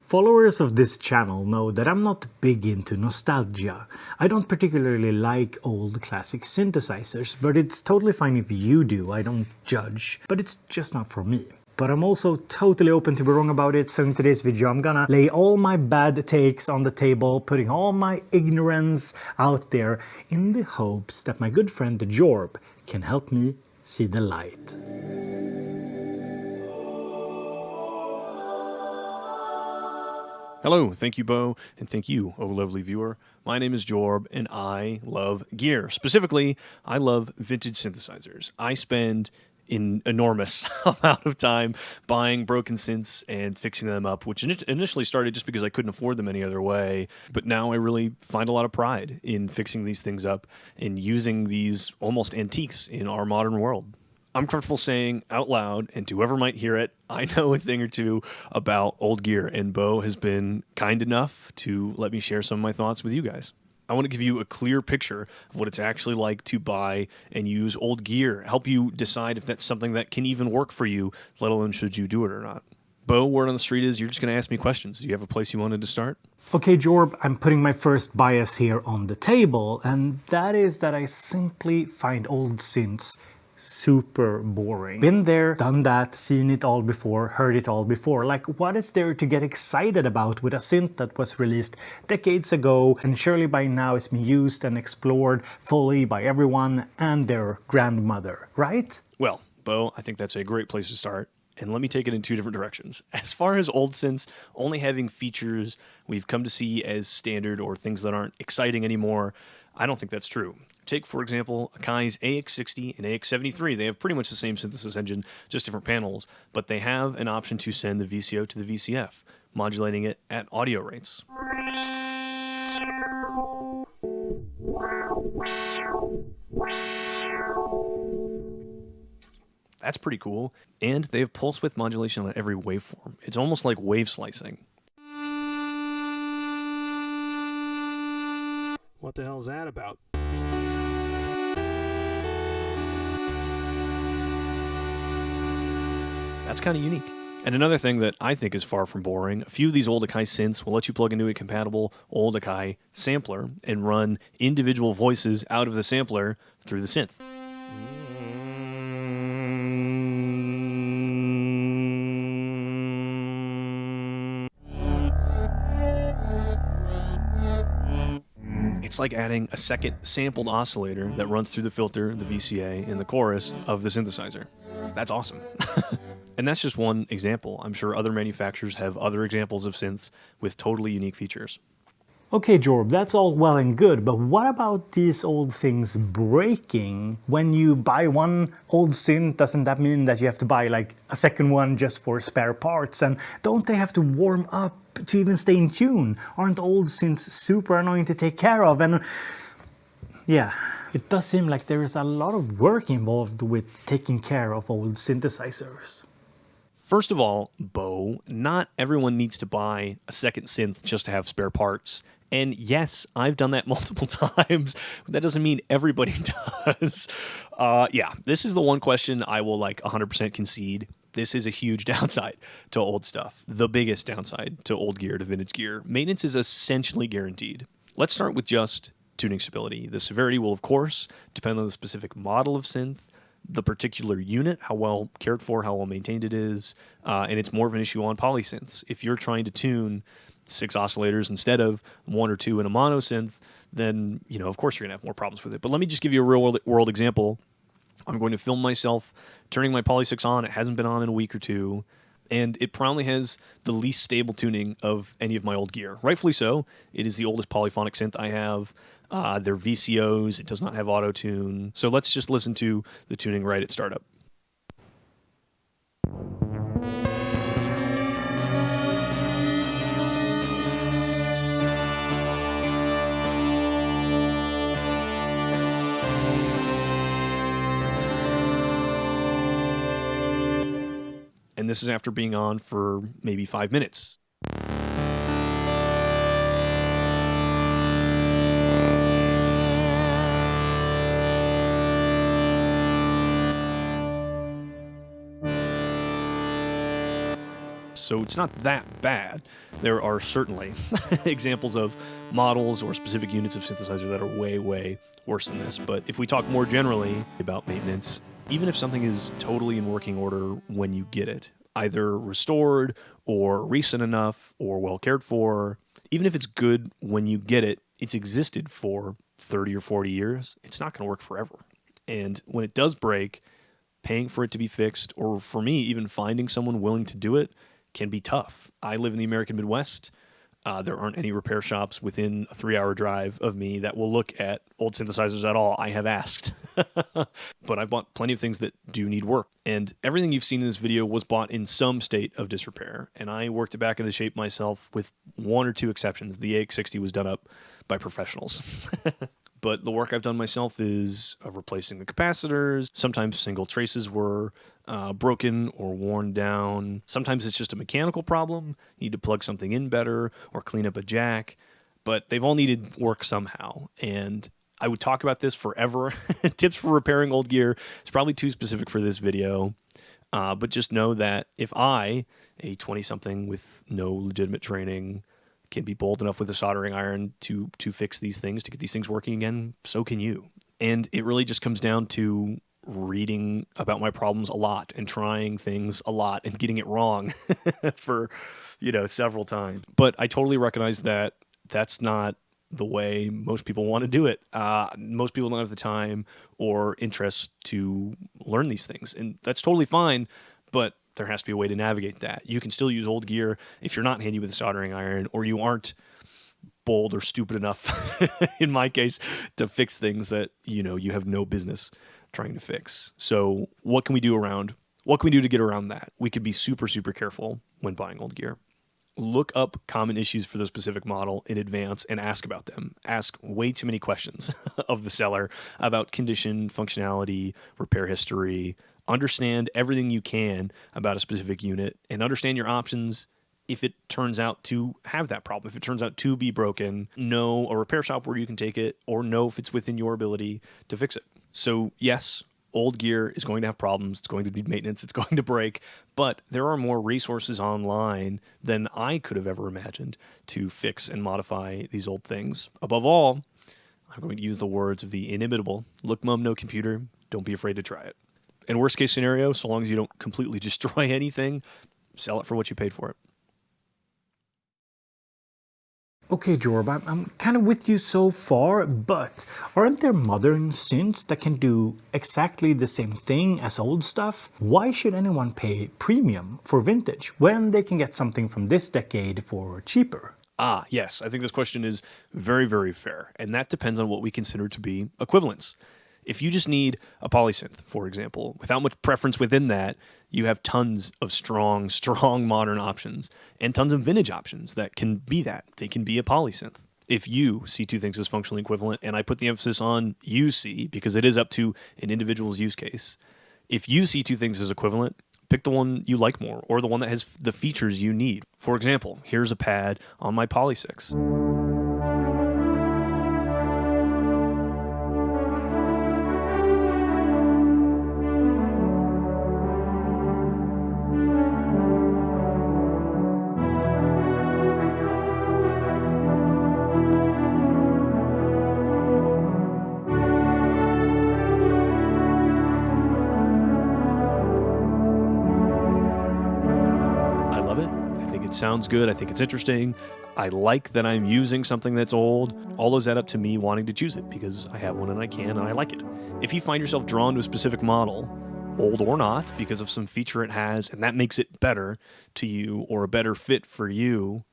Followers of this channel know that I'm not big into nostalgia. I don't particularly like old classic synthesizers, but it's totally fine if you do, I don't judge. But it's just not for me. But I'm also totally open to be wrong about it, so in today's video I'm gonna lay all my bad takes on the table, putting all my ignorance out there in the hopes that my good friend Jorb can help me see the light. Hello, thank you, Bo, and thank you, oh lovely viewer. My name is Jorb, and I love gear. Specifically, I love vintage synthesizers. I spend an enormous amount of time buying broken synths and fixing them up, which initially started just because I couldn't afford them any other way. But now I really find a lot of pride in fixing these things up and using these almost antiques in our modern world. I'm comfortable saying out loud, and to whoever might hear it, I know a thing or two about old gear, and Bo has been kind enough to let me share some of my thoughts with you guys. I want to give you a clear picture of what it's actually like to buy and use old gear, help you decide if that's something that can even work for you, let alone should you do it or not. Bo, word on the street is you're just going to ask me questions. Do you have a place you wanted to start? Okay, Jorb, I'm putting my first bias here on the table, and that is that I simply find old synths super boring. Been there, done that, seen it all before, heard it all before. Like, what is there to get excited about with a synth that was released decades ago and surely by now it's been used and explored fully by everyone and their grandmother, right? Well, Bo, I think that's a great place to start. And let me take it in two different directions. As far as old synths only having features we've come to see as standard or things that aren't exciting anymore, I don't think that's true. Take, for example, Akai's AX60 and AX73. They have pretty much the same synthesis engine, just different panels, but they have an option to send the VCO to the VCF, modulating it at audio rates. That's pretty cool. And they have pulse width modulation on every waveform. It's almost like wave slicing. What the hell is that about? That's kind of unique. And another thing that I think is far from boring, a few of these old Akai synths will let you plug into a compatible old Akai sampler and run individual voices out of the sampler through the synth. It's like adding a second sampled oscillator that runs through the filter, the VCA, and the chorus of the synthesizer. That's awesome. And that's just one example. I'm sure other manufacturers have other examples of synths with totally unique features. Okay, Jorb, that's all well and good, but what about these old things breaking? When you buy one old synth, doesn't that mean that you have to buy like a second one just for spare parts? And don't they have to warm up to even stay in tune? Aren't old synths super annoying to take care of? And yeah, it does seem like there is a lot of work involved with taking care of old synthesizers. First of all, Bo, not everyone needs to buy a second synth just to have spare parts. And yes, I've done that multiple times. But that doesn't mean everybody does. Yeah, this is the one question I will like 100% concede. This is a huge downside to old stuff. The biggest downside to old gear, to vintage gear. Maintenance is essentially guaranteed. Let's start with just tuning stability. The severity will, of course, depend on the specific model of synth, the particular unit, how well cared for, how well maintained it is, and it's more of an issue on polysynths. If you're trying to tune 6 oscillators instead of 1 or 2 in a mono synth, then, you know, of course you're going to have more problems with it. But let me just give you a real world example. I'm going to film myself turning my Poly 6 on. It hasn't been on in a week or two, and it probably has the least stable tuning of any of my old gear. Rightfully so. It is the oldest polyphonic synth I have. They're VCOs. It does not have auto-tune. So let's just listen to the tuning right at startup. And this is after being on for maybe 5 minutes. so it's not that bad. There are certainly examples of models or specific units of synthesizer that are way, way worse than this. But if we talk more generally about maintenance, even if something is totally in working order when you get it, either restored or recent enough or well cared for, even if it's good when you get it, it's existed for 30 or 40 years, it's not going to work forever. And when it does break, paying for it to be fixed, or for me, even finding someone willing to do it, can be tough. I live in the American Midwest. There aren't any repair shops within a 3-hour drive of me that will look at old synthesizers at all. I have asked. But I've bought plenty of things that do need work. And everything you've seen in this video was bought in some state of disrepair. And I worked it back into shape myself with 1 or 2 exceptions. The AX60 was done up by professionals. But the work I've done myself is replacing the capacitors. Sometimes single traces were broken or worn down. Sometimes it's just a mechanical problem. You need to plug something in better or clean up a jack. But they've all needed work somehow. And I would talk about this forever. Tips for repairing old gear. It's probably too specific for this video. But just know that if I, a 20-something with no legitimate training, can be bold enough with a soldering iron to fix these things, to get these things working again, so can you. And it really just comes down to reading about my problems a lot and trying things a lot and getting it wrong for, several times. But I totally recognize that that's not the way most people want to do it. Most people don't have the time or interest to learn these things, and that's totally fine, but there has to be a way to navigate that. You can still use old gear if you're not handy with a soldering iron, or you aren't bold or stupid enough, in my case, to fix things that you have no business trying to fix. So what can we do to get around that? We could be super, super careful when buying old gear. Look up common issues for the specific model in advance and ask about them. Ask way too many questions of the seller about condition, functionality, repair history. Understand everything you can about a specific unit and understand your options if it turns out to have that problem. If it turns out to be broken, know a repair shop where you can take it, or know if it's within your ability to fix it. So yes, old gear is going to have problems. It's going to need maintenance. It's going to break. But there are more resources online than I could have ever imagined to fix and modify these old things. Above all, I'm going to use the words of the inimitable, "Look, Mum, no computer. Don't be afraid to try it." And worst case scenario, so long as you don't completely destroy anything, sell it for what you paid for it. Okay, Jorb, I'm kind of with you so far, but aren't there modern synths that can do exactly the same thing as old stuff? Why should anyone pay premium for vintage when they can get something from this decade for cheaper? Yes, I think this question is very, very fair, and that depends on what we consider to be equivalence. If you just need a polysynth, for example, without much preference within that, you have tons of strong modern options and tons of vintage options that can be that. They can be a polysynth. If you see two things as functionally equivalent, and I put the emphasis on you see because it is up to an individual's use case. If you see two things as equivalent, pick the one you like more or the one that has the features you need. For example, here's a pad on my Poly 6. It sounds good. I think it's interesting. I like that I'm using something that's old. All those add up to me wanting to choose it because I have one and I can and I like it. If you find yourself drawn to a specific model, old or not, because of some feature it has, and that makes it better to you or a better fit for you,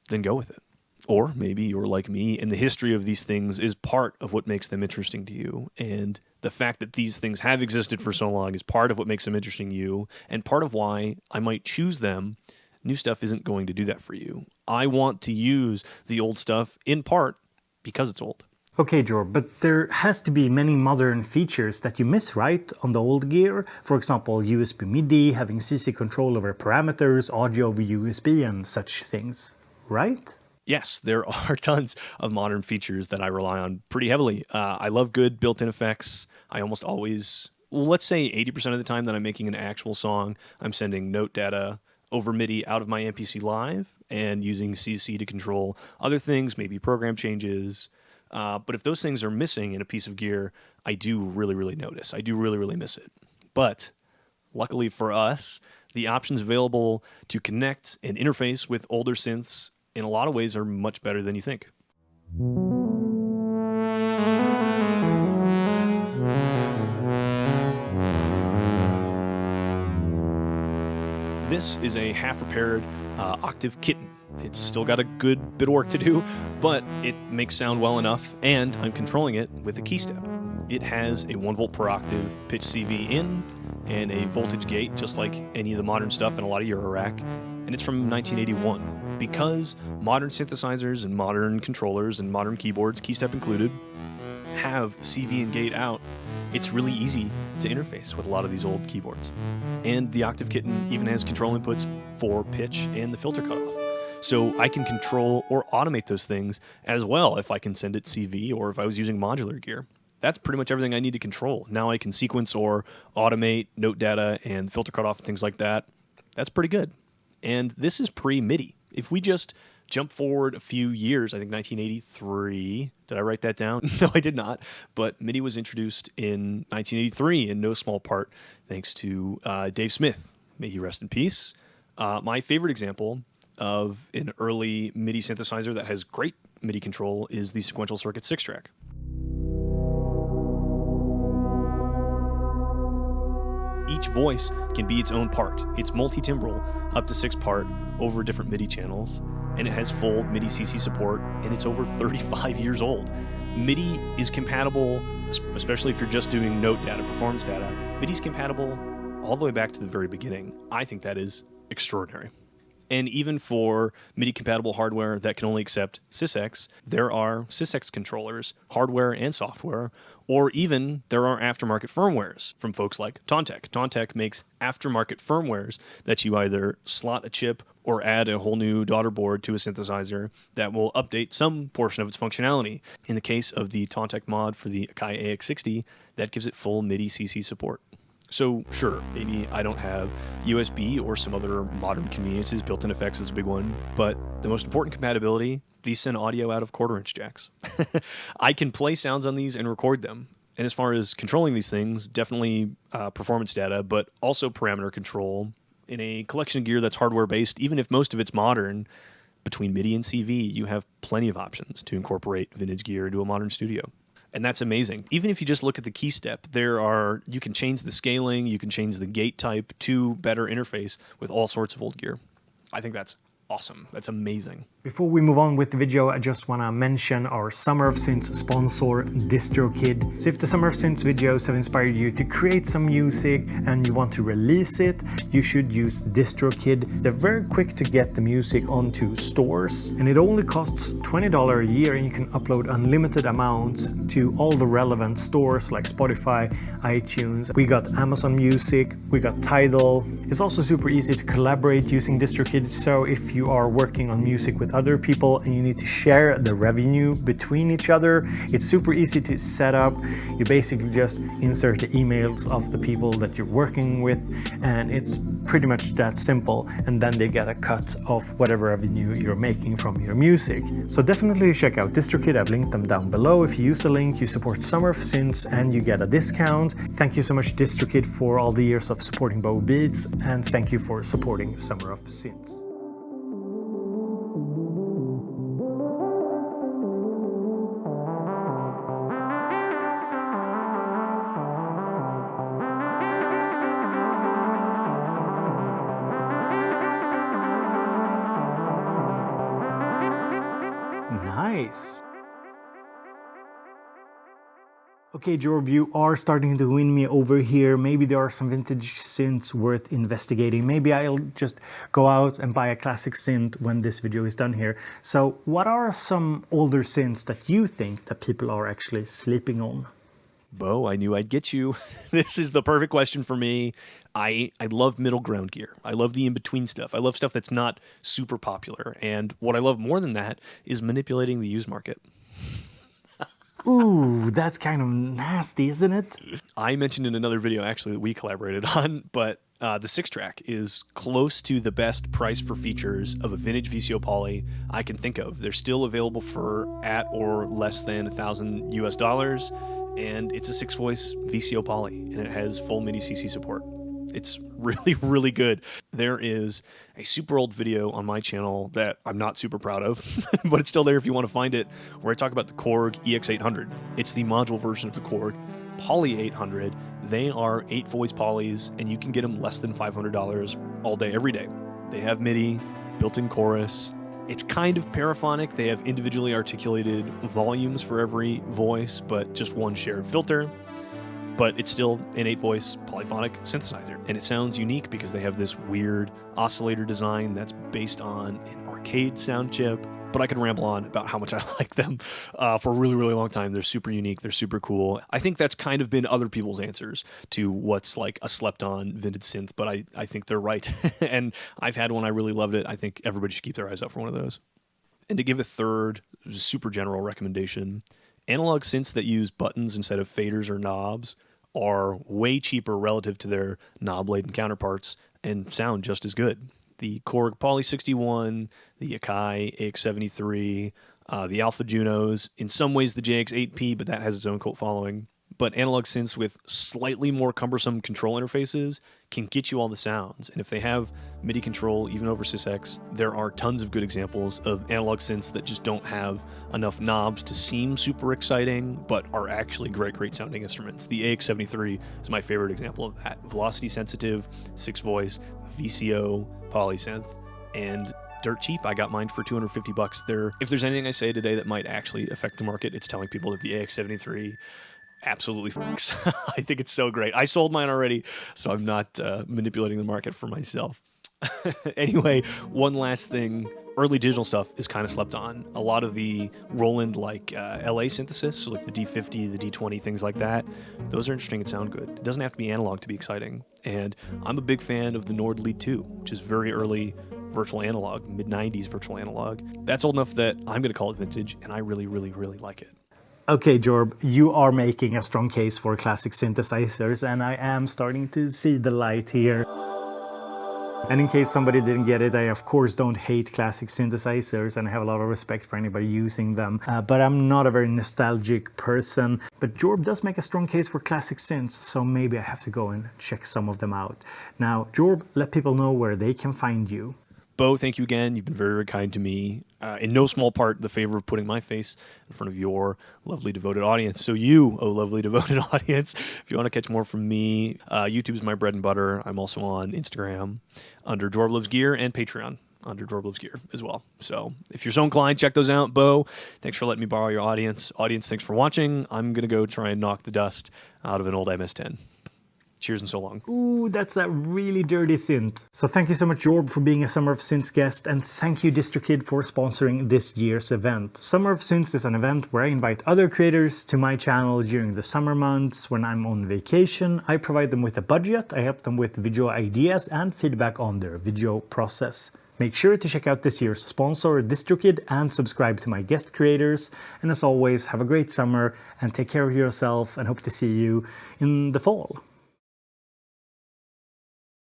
then go with it. Or maybe you're like me and the history of these things is part of what makes them interesting to you. And the fact that these things have existed for so long is part of what makes them interesting to you and part of why I might choose them. New stuff isn't going to do that for you. I want to use the old stuff in part because it's old. Okay, Jorb, but there has to be many modern features that you miss, right, on the old gear? For example, USB MIDI, having CC control over parameters, audio over USB, and such things, right? Yes, there are tons of modern features that I rely on pretty heavily. I love good built-in effects. I almost always, let's say 80% of the time that I'm making an actual song, I'm sending note data over MIDI out of my MPC Live and using CC to control other things, maybe program changes. But if those things are missing in a piece of gear, I do really, really notice. I do really, really miss it. But luckily for us, the options available to connect and interface with older synths in a lot of ways are much better than you think. This is a half-repaired octave kitten. It's still got a good bit of work to do, but it makes sound well enough, and I'm controlling it with a key step. It has a 1 volt per octave pitch CV in and a voltage gate, just like any of the modern stuff in a lot of Eurorack, and it's from 1981. Because modern synthesizers and modern controllers and modern keyboards, key step included, have CV and gate out, it's really easy to interface with a lot of these old keyboards. And the Octave Kitten even has control inputs for pitch and the filter cutoff. So I can control or automate those things as well if I can send it CV or if I was using modular gear. That's pretty much everything I need to control. Now I can sequence or automate note data and filter cutoff and things like that. That's pretty good. And this is pre-MIDI. If we just jump forward a few years, I think 1983. Did I write that down? No, I did not. But MIDI was introduced in 1983 in no small part thanks to Dave Smith. May he rest in peace. My favorite example of an early MIDI synthesizer that has great MIDI control is the Sequential Circuit 6-track. Each voice can be its own part. It's multi-timbral, up to 6-part, over different MIDI channels, and it has full MIDI CC support, and it's over 35 years old. MIDI is compatible, especially if you're just doing note data, performance data. MIDI's compatible all the way back to the very beginning. I think that is extraordinary. And even for MIDI-compatible hardware that can only accept SysX, there are SysX controllers, hardware and software, or even there are aftermarket firmwares from folks like Tontec. Tontec makes aftermarket firmwares that you either slot a chip or add a whole new daughter board to a synthesizer that will update some portion of its functionality. In the case of the Tontec mod for the Akai AX60, that gives it full MIDI CC support. So sure, maybe I don't have USB or some other modern conveniences. Built-in effects is a big one. But the most important compatibility, these send audio out of quarter-inch jacks. I can play sounds on these and record them. And as far as controlling these things, definitely performance data, but also parameter control. In a collection of gear that's hardware-based, even if most of it's modern, between MIDI and CV, you have plenty of options to incorporate vintage gear into a modern studio. And that's amazing. Even if you just look at the key step, you can change the scaling, you can change the gate type to better interface with all sorts of old gear. I think that's awesome. That's amazing. Before we move on with the video, I just want to mention our Summer of Synths sponsor, DistroKid. So if the Summer of Synths videos have inspired you to create some music and you want to release it, you should use DistroKid. They're very quick to get the music onto stores, and it only costs $20 a year, and you can upload unlimited amounts to all the relevant stores like Spotify, iTunes. We got Amazon Music, we got Tidal. It's also super easy to collaborate using DistroKid, so if you are working on music with other people and you need to share the revenue between each other, it's super easy to set up. You basically just insert the emails of the people that you're working with, and it's pretty much that simple, and then they get a cut of whatever revenue you're making from your music. So definitely check out DistroKid. I've linked them down below. If you use the link, you support Summer of Synths and you get a discount. Thank you so much, DistroKid, for all the years of supporting Bobeats, and thank you for supporting Summer of Synths. Nice. Okay, Jorb, you are starting to win me over here. Maybe there are some vintage synths worth investigating. Maybe I'll just go out and buy a classic synth when this video is done here. So what are some older synths that you think that people are actually sleeping on? Bo, I knew I'd get you. This is the perfect question for me. I love middle ground gear. I love the in-between stuff. I love stuff that's not super popular. And what I love more than that is manipulating the used market. Ooh, that's kind of nasty, isn't it? I mentioned in another video, actually, that we collaborated on, but The 6-track is close to the best price for features of a vintage VCO Poly I can think of. They're still available for at or less than $1,000 US, and it's a 6-voice VCO Poly, and it has full MIDI CC support. It's really, really good. There is a super old video on my channel that I'm not super proud of, but it's still there if you want to find it, where I talk about the Korg EX800. It's the module version of the Korg Poly 800. They are 8-voice polys, and you can get them less than $500 all day, every day. They have MIDI, built-in chorus. It's kind of paraphonic. They have individually articulated volumes for every voice, but just one shared filter. But it's still an 8-voice polyphonic synthesizer. And it sounds unique because they have this weird oscillator design that's based on an arcade sound chip. But I could ramble on about how much I like them for a really, really long time. They're super unique. They're super cool. I think that's kind of been other people's answers to what's like a slept-on vintage synth, but I think they're right. And I've had one. I really loved it. I think everybody should keep their eyes out for one of those. And to give a third, super general recommendation, analog synths that use buttons instead of faders or knobs are way cheaper relative to their knob-laden counterparts and sound just as good. The Korg Poly 61, the Akai AX73, the Alpha Junos, in some ways the JX8P, but that has its own cult following. But analog synths with slightly more cumbersome control interfaces can get you all the sounds. And if they have MIDI control, even over SysX, there are tons of good examples of analog synths that just don't have enough knobs to seem super exciting, but are actually great sounding instruments. The AX73 is my favorite example of that. Velocity sensitive, 6-voice, VCO, polysynth, and dirt cheap. I got mine for $250. If there's anything I say today that might actually affect the market, it's telling people that the AX73 absolutely fucks. I think it's so great. I sold mine already, so I'm not manipulating the market for myself. Anyway, one last thing. Early digital stuff is kind of slept on. A lot of the Roland LA synthesis, so like the D50, the D20, things like that, those are interesting and sound good. It doesn't have to be analog to be exciting. And I'm a big fan of the Nord Lead 2, which is very early virtual analog, mid-90s virtual analog. That's old enough that I'm going to call it vintage, and I really, really, really like it. Okay, Jorb, you are making a strong case for classic synthesizers, and I am starting to see the light here. And in case somebody didn't get it, I of course don't hate classic synthesizers, and I have a lot of respect for anybody using them. But I'm not a very nostalgic person. But Jorb does make a strong case for classic synths, so maybe I have to go and check some of them out. Now, Jorb, let people know where they can find you. Bo, thank you again. You've been very, very kind to me. In no small part, the favor of putting my face in front of your lovely, devoted audience. So you, oh lovely, devoted audience, if you want to catch more from me, YouTube is my bread and butter. I'm also on Instagram under Jorb Loves Gear and Patreon under Jorb Loves Gear as well. So if you're so inclined, check those out. Bo, thanks for letting me borrow your audience. Audience, thanks for watching. I'm going to go try and knock the dust out of an old MS-10. Cheers and so long. Ooh, that's a really dirty synth. So thank you so much, Jorb, for being a Summer of Synths guest, and thank you, DistroKid, for sponsoring this year's event. Summer of Synths is an event where I invite other creators to my channel during the summer months when I'm on vacation. I provide them with a budget, I help them with video ideas and feedback on their video process. Make sure to check out this year's sponsor, DistroKid, and subscribe to my guest creators. And as always, have a great summer and take care of yourself, and hope to see you in the fall.